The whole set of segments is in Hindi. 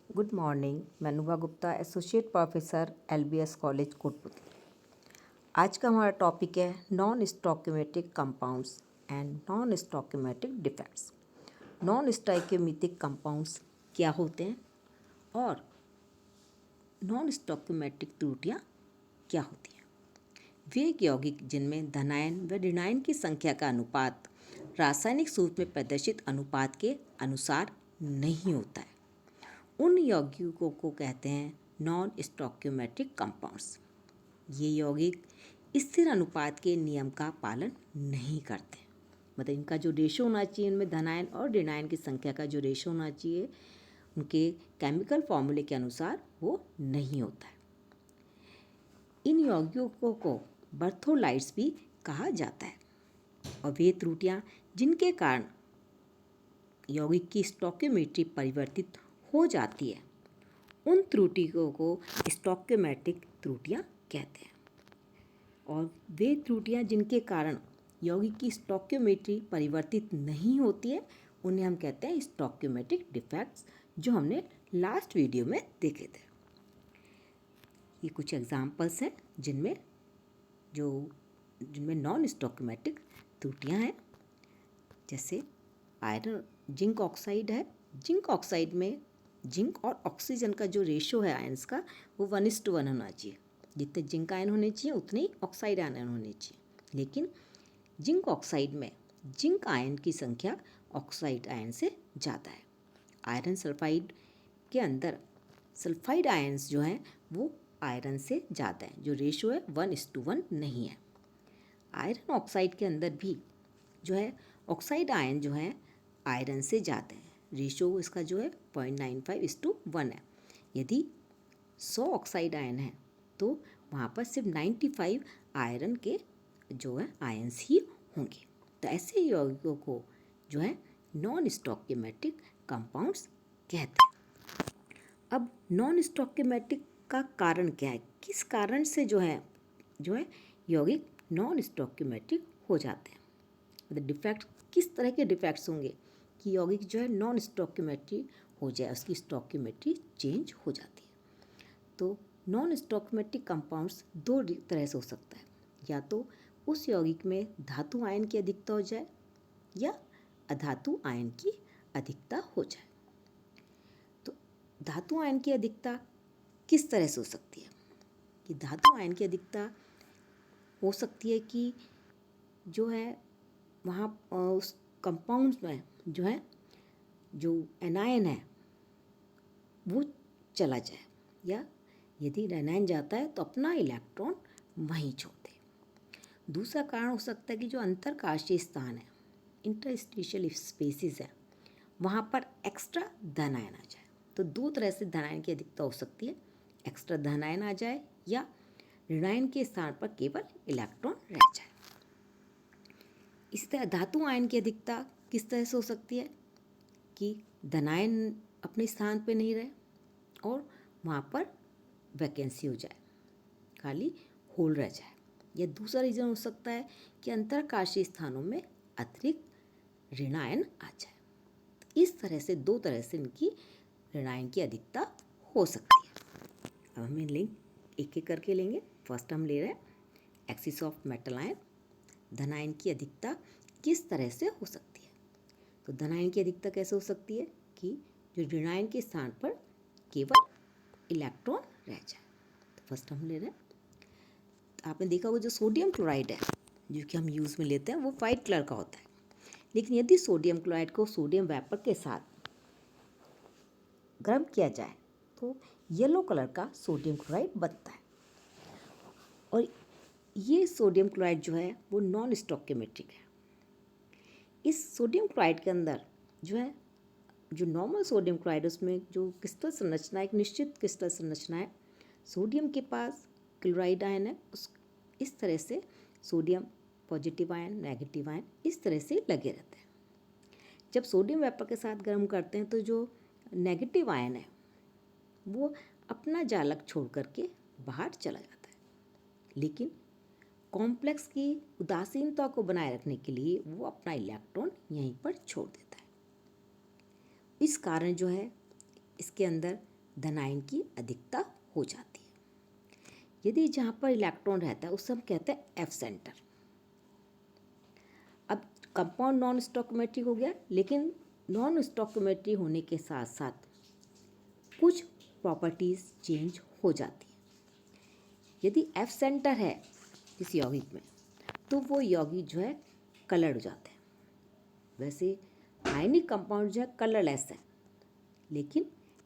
Good morning. मैं Nubha Gupta, associate professor LBS college Kotputli. आज का हमारा टॉपिक है non stoichiometric compounds and non stoichiometric defects. Non stoichiometric compounds क्या होते हैं और नॉन स्टोइकियोमेट्रिक त्रुटियाँ क्या होती हैं। वे यौगिक जिनमें धनायन व ऋणायन की संख्या का अनुपात रासायनिक सूत्र में प्रदर्शित अनुपात के अनुसार नहीं होता है, उन यौगिकों को कहते हैं नॉन स्टोइकियोमेट्रिक कंपाउंड्स। ये यौगिक स्थिर अनुपात के नियम का पालन नहीं करते, मतलब इनका जो रेशो होना चाहिए, इनमें धनायन और ऋणायन की संख्या का जो रेशो होना चाहिए उनके केमिकल फॉर्मूले के अनुसार वो नहीं होता है। इन यौगिकों को बर्थोलाइट्स भी कहा जाता है और वे त्रुटियाँ जिनके कारण यौगिक की स्टोइकियोमेट्री परिवर्तित हो जाती है, उन त्रुटियों को स्टोइकियोमेट्रिक त्रुटियाँ कहते हैं। और वे त्रुटियाँ जिनके कारण यौगिक की स्टोइकियोमेट्री परिवर्तित नहीं होती है, उन्हें हम कहते हैं स्टोइकियोमेट्रिक डिफेक्ट्स, जो हमने लास्ट वीडियो में देखे थे। ये कुछ एग्जाम्पल्स हैं जिनमें नॉन स्टोइकियोमेट्रिक त्रुटियाँ हैं। जैसे आयरन जिंक ऑक्साइड है। जिंक ऑक्साइड में जिंक और ऑक्सीजन का जो रेशो है आयंस का, वो 1:1 होना चाहिए। जितने जिंक आयन होने चाहिए उतने ही ऑक्साइड आयन होने चाहिए, लेकिन जिंक ऑक्साइड में जिंक आयन की संख्या ऑक्साइड आयन से ज़्यादा है। आयरन सल्फाइड के अंदर सल्फाइड आयन्स जो हैं वो आयरन से ज़्यादा है, जो रेशो है 1:1 नहीं है। आयरन ऑक्साइड के अंदर भी जो है ऑक्साइड आयन जो है आयरन से ज़्यादा है, रेशो इसका जो है 0.95:1 है। यदि 100 ऑक्साइड आयन है तो वहाँ पर सिर्फ 95 आयरन के जो है आयन्स ही होंगे। तो ऐसे यौगिकों को जो है नॉन स्टोइकियोमेट्रिक कंपाउंड्स कहते हैं। अब नॉन स्टोइकियोमेट्रिक का कारण क्या है, किस कारण से जो है यौगिक नॉन स्टोइकियोमेट्रिक हो जाते हैं, मतलब डिफेक्ट किस तरह के डिफेक्ट्स होंगे कि यौगिक जो है नॉन स्टोइकियोमेट्री हो जाए, उसकी स्टोइकियोमेट्री चेंज हो जाती है। तो नॉन स्टोइकियोमेट्रिक कंपाउंड्स दो तरह से हो सकता है, या तो उस यौगिक में धातु आयन की अधिकता हो जाए या अधातु आयन की अधिकता हो जाए। तो धातु आयन की अधिकता किस तरह से हो सकती है कि धातु आयन की अधिकता हो सकती है कि जो है वहाँ उस कंपाउंड्स में जो एनायन है वो चला जाए, या यदि एनायन जाता है तो अपना इलेक्ट्रॉन वहीं छोड़ दे। दूसरा कारण हो सकता है कि जो अंतरकाशीय स्थान है, इंटरस्टिशियल स्पेसिस है, वहाँ पर एक्स्ट्रा धन आयन आ जाए। तो दो तरह से धन आयन की अधिकता हो सकती है, एक्स्ट्रा धन आयन आ जाए या ऋणायन के स्थान पर केवल इलेक्ट्रॉन रह जाए। इस तरह धातु आयन की अधिकता किस तरह से हो सकती है कि धनायन अपने स्थान पे नहीं रहे और वहाँ पर वैकेंसी हो जाए, खाली होल रह जाए। या दूसरा रीज़न हो सकता है कि अंतरकाशीय स्थानों में अतिरिक्त ऋणायन आ जाए। तो इस तरह से दो तरह से इनकी ऋणायन की अधिकता हो सकती है। अब हम लिंक एक एक करके लेंगे। फर्स्ट हम ले रहे हैं एक्सिस ऑफ मेटल आयन, धनायन की अधिकता किस तरह से हो सकती है। तो धनायन की अधिकता कैसे हो सकती है कि जो ऋणायन के स्थान पर केवल इलेक्ट्रॉन रह जाए। तो फर्स्ट हम ले रहे हैं, तो आपने देखा वो जो सोडियम क्लोराइड है जो कि हम यूज़ में लेते हैं वो वाइट कलर का होता है, लेकिन यदि सोडियम क्लोराइड को सोडियम वेपर के साथ गर्म किया जाए तो येलो कलर का सोडियम क्लोराइड बनता है। और ये सोडियम क्लोराइड जो है वो नॉन स्टोइकियोमेट्रिक है। इस सोडियम क्लोराइड के अंदर जो नॉर्मल सोडियम क्लोराइड उसमें जो क्रिस्टल संरचना, एक निश्चित क्रिस्टल संरचना है। सोडियम के पास क्लोराइड आयन है, इस तरह से sodium positive ion, negative ion इस तरह से लगे रहते हैं। जब सोडियम वेपर के साथ गर्म करते हैं तो जो नेगेटिव आयन है वो अपना जालक छोड़ करके बाहर चला जाता है, लेकिन कॉम्प्लेक्स की उदासीनता को बनाए रखने के लिए वो अपना इलेक्ट्रॉन यहीं पर छोड़ देता है। इस कारण जो है इसके अंदर धन आयन की अधिकता हो जाती है। यदि जहाँ पर इलेक्ट्रॉन रहता है उसे हम कहते हैं एफ सेंटर। अब कंपाउंड नॉन स्टोइकियोमेट्रिक हो गया, लेकिन नॉन स्टोइकियोमेट्रिक होने के साथ साथ कुछ प्रॉपर्टीज़ चेंज हो जाती है। यदि एफ सेंटर है किसी यौगिक में तो वो यौगिक जो है कलर्ड हो जाते हैं। वैसे आयनिक कंपाउंड जो है कलरलेस है, लेकिन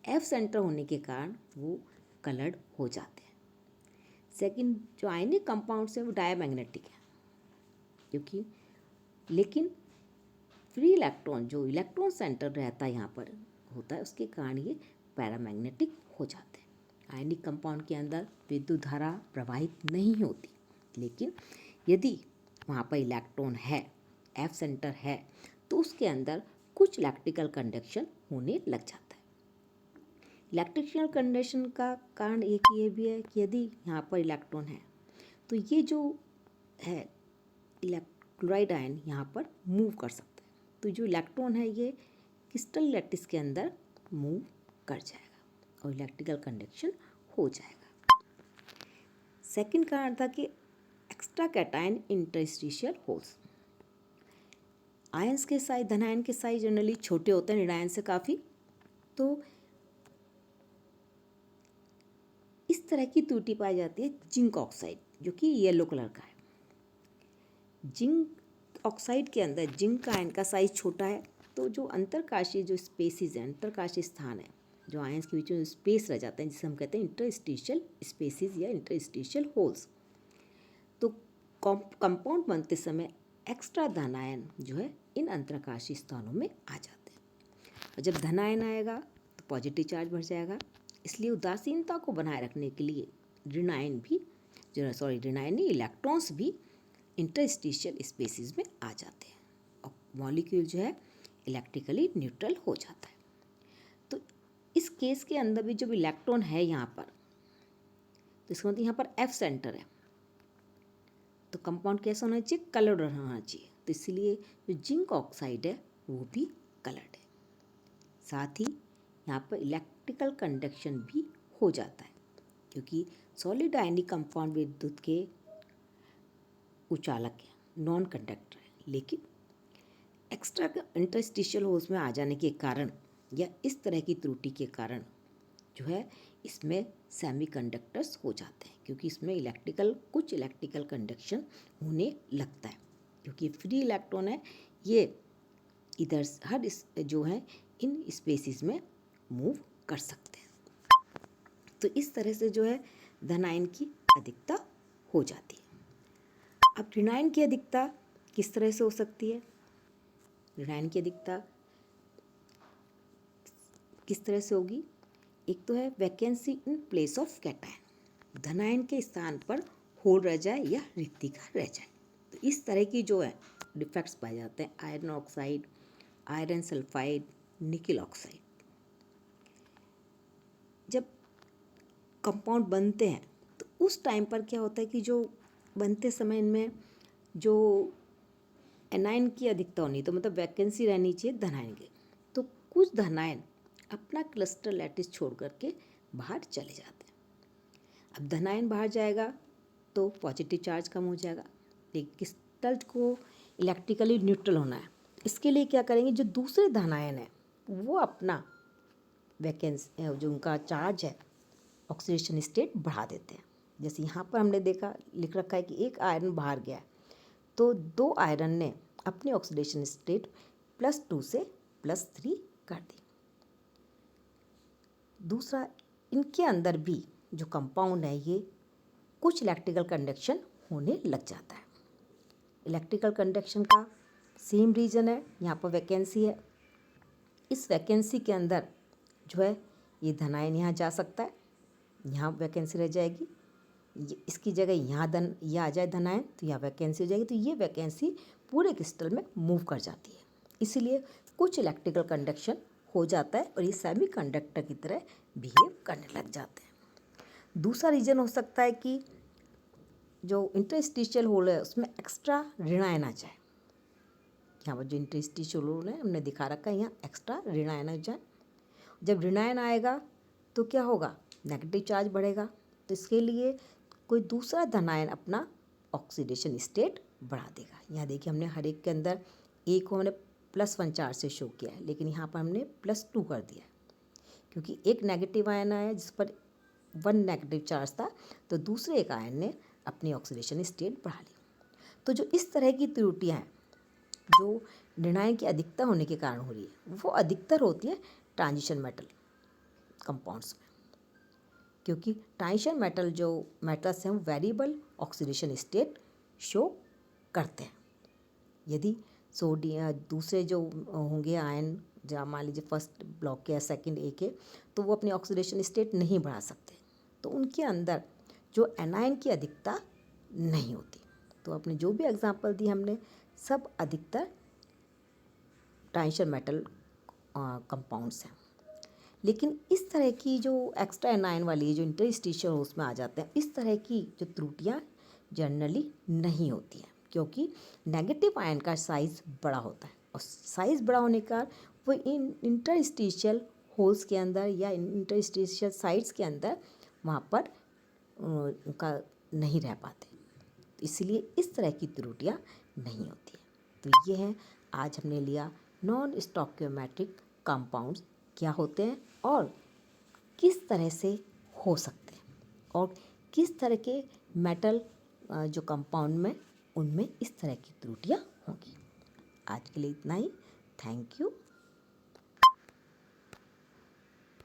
एफ सेंटर होने के कारण वो कलर्ड हो जाते हैं। सेकंड, जो आयनिक कंपाउंड्स है वो डायमैग्नेटिक है, क्योंकि लेकिन फ्री इलेक्ट्रॉन जो इलेक्ट्रॉन सेंटर रहता है यहाँ पर होता है, उसके कारण ये पैरामैग्नेटिक हो जाते हैं। आयनिक कंपाउंड के अंदर विद्युत धारा प्रवाहित नहीं होती, लेकिन यदि वहाँ पर इलेक्ट्रॉन है, एफ सेंटर है, तो उसके अंदर कुछ इलेक्ट्रिकल कंडक्शन होने लग जाता है। इलेक्ट्रिकल कंडक्शन का कारण एक ये भी है कि यदि यहाँ पर इलेक्ट्रॉन है तो ये जो है क्लोराइड आयन यहाँ पर मूव कर सकता है, तो जो इलेक्ट्रॉन है ये क्रिस्टल लैटिस के अंदर मूव कर जाएगा और इलेक्ट्रिकल कंडक्शन हो जाएगा। सेकंड कारण था कि extra cation interstitial holes. Ions के साइज, धन आयन के साइज जनरली छोटे होते हैं ऋण आयन से काफ़ी, तो इस तरह की त्रुटि पाई जाती है जिंक ऑक्साइड, जो कि येलो कलर का है। जिंक ऑक्साइड के अंदर जिंक आयन का साइज छोटा है, तो जो अंतरकाशीय जो स्पेसिस है, अंतरकाशीय स्थान है, जो आयंस के बीच में स्पेस रह जाते हैं, जिसे हम कहते हैं इंटरस्टिशियल स्पेसिस या इंटरस्टिशियल होल्स, तो कंपाउंड बनते समय एक्स्ट्रा धन आयन जो है इन अंतरकाशीय स्थानों में आ जाते हैं। और जब धन आयन आएगा तो पॉजिटिव चार्ज बढ़ जाएगा, इसलिए उदासीनता को बनाए रखने के लिए ऋण आयन नहीं, इलेक्ट्रॉन्स भी इंटरस्टिशियल स्पेसिस में आ जाते हैं और मॉलिक्यूल जो है इलेक्ट्रिकली न्यूट्रल हो जाता है। तो इस केस के अंदर भी जब इलेक्ट्रॉन है यहाँ पर, तो इसका मतलब यहाँ पर एफ सेंटर है, तो कंपाउंड कैसा होना चाहिए? कलर्ड होना चाहिए। तो इसलिए जो जिंक ऑक्साइड है वो भी कलर्ड है। साथ ही यहाँ पर इलेक्ट्रिकल कंडक्शन भी हो जाता है, क्योंकि सॉलिड आयनिक कंपाउंड विद्युत के उचालक है, नॉन कंडक्टर है, लेकिन एक्स्ट्रा इंटरस्टिशियल होल्स में आ जाने के कारण या इस तरह की त्रुटि के कारण जो है इसमें सेमीकंडक्टर्स हो जाते हैं, क्योंकि इसमें कुछ इलेक्ट्रिकल कंडक्शन होने लगता है, क्योंकि फ्री इलेक्ट्रॉन है, ये इधर हर जो है इन स्पेसिस में मूव कर सकते हैं। तो इस तरह से जो है धन आयन की अधिकता हो जाती है। अब ऋण आयन की अधिकता किस तरह से हो सकती है? ऋण आयन की अधिकता किस तरह से होगी? एक तो है vacancy in place of cation, धन आयन के स्थान पर होल रह जाए या रिक्तिका रह जाए। तो इस तरह की जो है डिफेक्ट्स पाए जाते हैं आयरन ऑक्साइड, आयरन सल्फाइड, निकल ऑक्साइड। जब कंपाउंड बनते हैं तो उस टाइम पर क्या होता है कि जो बनते समय इनमें जो एनायन की अधिकता होनी, तो मतलब वैकेंसी रहनी चाहिए धन आयन की, तो कुछ धन आयन अपना क्लस्टर लैटिस छोड़ करके बाहर चले जाते हैं। अब धन आयन बाहर जाएगा तो पॉजिटिव चार्ज कम हो जाएगा, लेकिन क्रिस्टल को इलेक्ट्रिकली न्यूट्रल होना है, इसके लिए क्या करेंगे, जो दूसरे धन आयन है वो अपना वैकेंसी जो उनका चार्ज है ऑक्सीडेशन स्टेट बढ़ा देते हैं। जैसे यहाँ पर हमने देखा लिख रखा है कि एक आयरन बाहर गया है तो दो आयरन ने अपनी ऑक्सीडेशन स्टेट +2 से +3 कर दी। दूसरा, इनके अंदर भी जो कंपाउंड है ये कुछ इलेक्ट्रिकल कंडक्शन होने लग जाता है। इलेक्ट्रिकल कंडक्शन का सेम रीजन है, यहाँ पर वैकेंसी है, इस वैकेंसी के अंदर जो है ये धन आयन यहाँ जा सकता है, यहाँ वैकेंसी रह जाएगी, इसकी जगह ये आ जाए धन आयन तो यहाँ वैकेंसी हो जाएगी, तो ये वैकेंसी पूरे क्रिस्टल में मूव कर जाती है, इसीलिए कुछ इलेक्ट्रिकल कंडक्शन हो जाता है और ये सेमी कंडक्टर की तरह बिहेव करने लग जाते हैं। दूसरा रीज़न हो सकता है कि जो इंटरस्टिशियल होल है उसमें एक्स्ट्रा ऋण आयन आ जाए। यहाँ पर जो इंटरस्टिशियल होल है हमने दिखा रखा है, यहाँ एक्स्ट्रा ऋण आयन आ जाए। जब ऋण आयन आएगा तो क्या होगा, नेगेटिव चार्ज बढ़ेगा। तो इसके लिए कोई दूसरा धन आयन अपना ऑक्सीडेशन स्टेट बढ़ा देगा। यहाँ देखिए हमने हर एक के अंदर ए को हमने +1 चार्ज से शो किया है, लेकिन यहाँ पर हमने +2 कर दिया है, क्योंकि एक नेगेटिव आयन आया जिस पर 1 नेगेटिव चार्ज था, तो दूसरे एक आयन ने अपनी ऑक्सीडेशन स्टेट बढ़ा ली। तो जो इस तरह की त्रुटियाँ हैं जो ऋणायन की अधिकता होने के कारण हो रही है, वो अधिकतर होती है ट्रांजिशन मेटल कंपाउंड्स में, क्योंकि ट्रांजिशन मेटल जो मेटल्स हैं वो वेरिएबल ऑक्सीडेशन स्टेट शो करते हैं। यदि सोडियम दूसरे जो होंगे आयन, जहाँ मान लीजिए फर्स्ट ब्लॉक के या सेकंड ए के, तो वो अपनी ऑक्सीडेशन स्टेट नहीं बढ़ा सकते, तो उनके अंदर जो एनायन की अधिकता नहीं होती। तो अपने जो भी एग्जांपल दिए हमने सब अधिकतर ट्रांजिशन मेटल कंपाउंड्स हैं। लेकिन इस तरह की जो एक्स्ट्रा एनायन वाली जो इंटरस्टिशियल होल्स में आ जाते हैं, इस तरह की जो त्रुटियाँ जनरली नहीं होती हैं, क्योंकि नेगेटिव आयन का साइज़ बड़ा होता है, और साइज़ बड़ा होने का वो इन इंटरस्टिशियल होल्स के अंदर या इंटरस्टिशियल साइट्स के अंदर वहाँ पर उनका नहीं रह पाते, इसलिए इस तरह की त्रुटियाँ नहीं होती हैं। तो ये है, आज हमने लिया नॉन स्टोइकियोमेट्रिक कंपाउंड्स क्या होते हैं और किस तरह से हो सकते हैं, और किस तरह के मेटल जो कंपाउंड में उनमें इस तरह की त्रुटियाँ होंगी। आज के लिए इतना ही। Thank you.